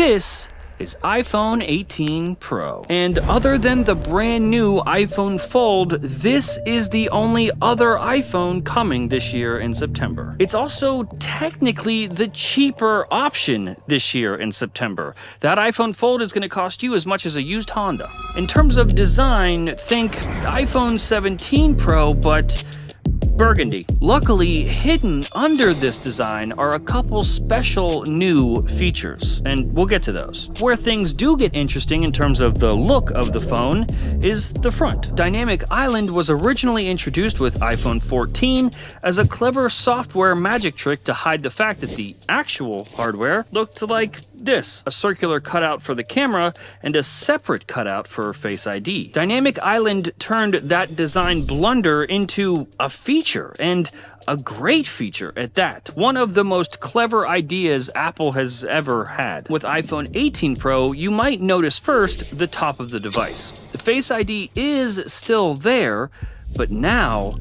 This is iPhone 18 Pro. And other than the brand new iPhone Fold, this is the only other iPhone coming this year in September. It's also technically the cheaper option this year in September. That iPhone Fold is going to cost you as much as a used Honda. In terms of design, think iPhone 17 Pro, but burgundy. Luckily, hidden under this design are a couple special new features, and we'll get to those. Where things do get interesting in terms of the look of the phone is the front. Dynamic Island was originally introduced with iPhone 14 as a clever software magic trick to hide the fact that the actual hardware looked like this: a circular cutout for the camera and a separate cutout for Face ID. Dynamic Island turned that design blunder into a feature, and a great feature at that. One of the most clever ideas Apple has ever had. With iPhone 18 Pro, you might notice first the top of the device. The Face ID is still there, but now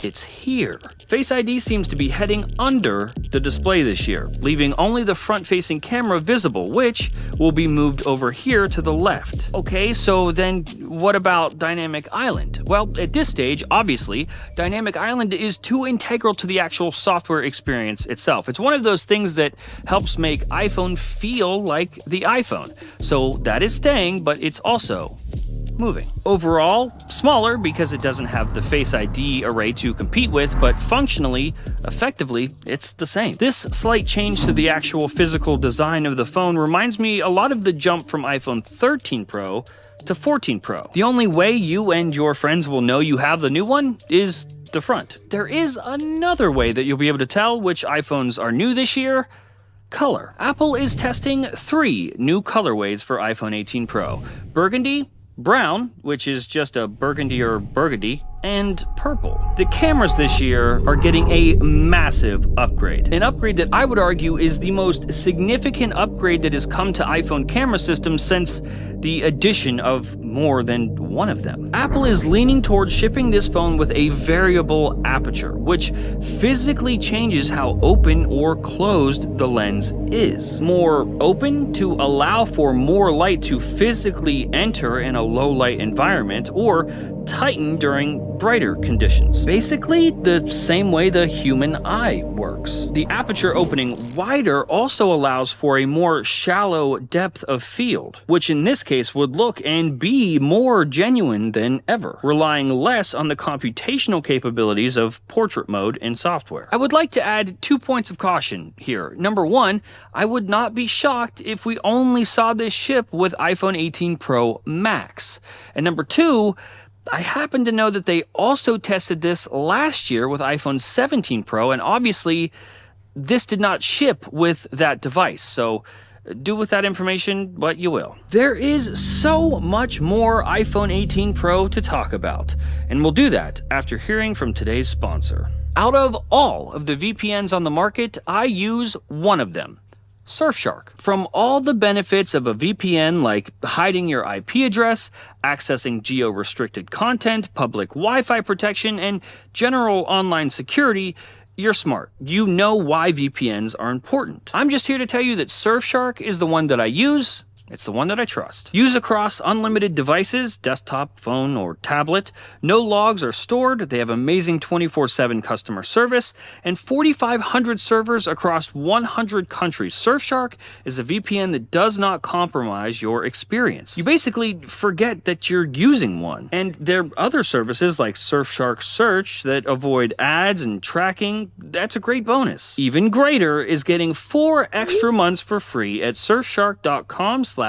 it's here. Face ID seems to be heading under the display this year, leaving only the front-facing camera visible, which will be moved over here to the left. Okay, so then what about Dynamic Island? Well, at this stage, obviously, Dynamic Island is too integral to the actual software experience itself. It's one of those things that helps make iPhone feel like the iPhone. So that is staying, but it's also moving. Overall, smaller because it doesn't have the Face ID array to compete with, but functionally, effectively, it's the same. This slight change to the actual physical design of the phone reminds me a lot of the jump from iPhone 13 Pro to 14 Pro. The only way you and your friends will know you have the new one is the front. There is another way that you'll be able to tell which iPhones are new this year: color. Apple is testing 3 new colorways for iPhone 18 Pro: burgundy, brown, which is just a burgundy or burgundy, and purple. The cameras this year are getting a massive upgrade. An upgrade that I would argue is the most significant upgrade that has come to iPhone camera systems since the addition of more than one of them. Apple is leaning towards shipping this phone with a variable aperture, which physically changes how open or closed the lens is. More open to allow for more light to physically enter in a low light environment, or tighten during brighter conditions. Basically, the same way the human eye works. The aperture opening wider also allows for a more shallow depth of field, which in this case would look and be more genuine than ever, relying less on the computational capabilities of portrait mode in software. I would like to add 2 points of caution here. Number one, I would not be shocked if we only saw this ship with iPhone 18 Pro Max. And number two, I happen to know that they also tested this last year with iPhone 17 Pro, and obviously this did not ship with that device, so do with that information what you will. There is so much more iPhone 18 Pro to talk about, and we'll do that after hearing from today's sponsor. Out of all of the VPNs on the market, I use one of them: Surfshark. From all the benefits of a VPN, like hiding your IP address, accessing geo-restricted content, public Wi-Fi protection, and general online security, you're smart. You know why VPNs are important. I'm just here to tell you that Surfshark is the one that I use. It's the one that I trust. Use across unlimited devices, desktop, phone, or tablet. No logs are stored. They have amazing 24/7 customer service and 4,500 servers across 100 countries. Surfshark is a VPN that does not compromise your experience. You basically forget that you're using one. And there are other services like Surfshark Search that avoid ads and tracking. That's a great bonus. Even greater is getting 4 extra months for free at surfshark.com/FPT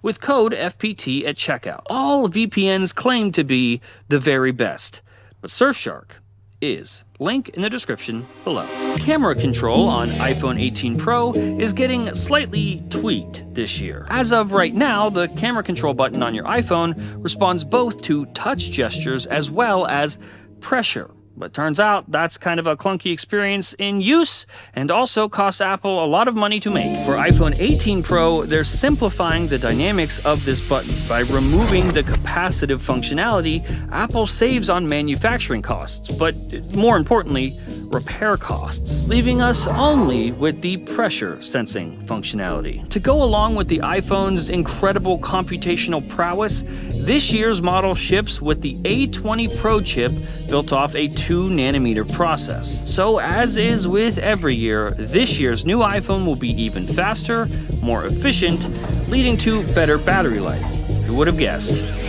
with code FPT at checkout. All VPNs claim to be the very best, but Surfshark is. Link in the description below. Camera control on iPhone 18 Pro is getting slightly tweaked this year. As of right now, the camera control button on your iPhone responds both to touch gestures as well as pressure. But turns out that's kind of a clunky experience in use and also costs Apple a lot of money to make. For iPhone 18 Pro, they're simplifying the dynamics of this button. By removing the capacitive functionality, Apple saves on manufacturing costs, but more importantly, repair costs, leaving us only with the pressure sensing functionality. To go along with the iPhone's incredible computational prowess, this year's model ships with the A20 Pro chip built off a 2nm process. So as is with every year, this year's new iPhone will be even faster, more efficient, leading to better battery life. Who would have guessed?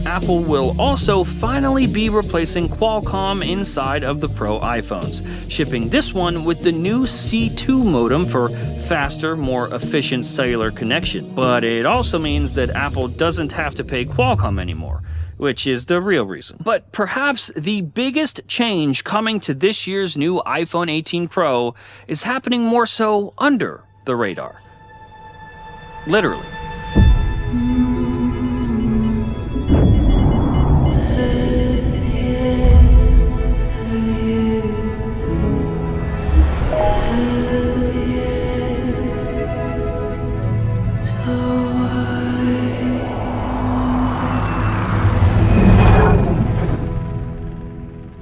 Apple will also finally be replacing Qualcomm inside of the Pro iPhones, shipping this one with the new C2 modem for faster, more efficient cellular connection. But it also means that Apple doesn't have to pay Qualcomm anymore, which is the real reason. But perhaps the biggest change coming to this year's new iPhone 18 Pro is happening more so under the radar. Literally.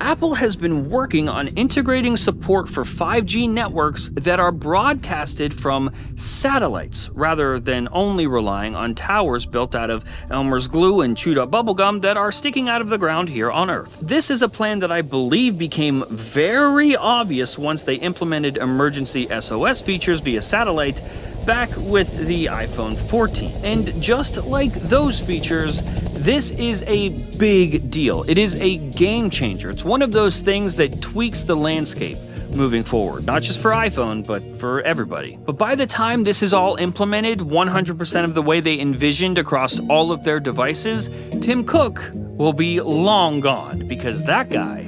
Apple has been working on integrating support for 5G networks that are broadcasted from satellites, rather than only relying on towers built out of Elmer's glue and chewed up bubblegum that are sticking out of the ground here on Earth. This is a plan that I believe became very obvious once they implemented emergency SOS features via satellite back with the iPhone 14. And just like those features, this is a big deal. It is a game changer. It's one of those things that tweaks the landscape moving forward, not just for iPhone, but for everybody. But by the time this is all implemented 100% of the way they envisioned across all of their devices, Tim Cook will be long gone, because that guy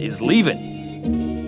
is leaving.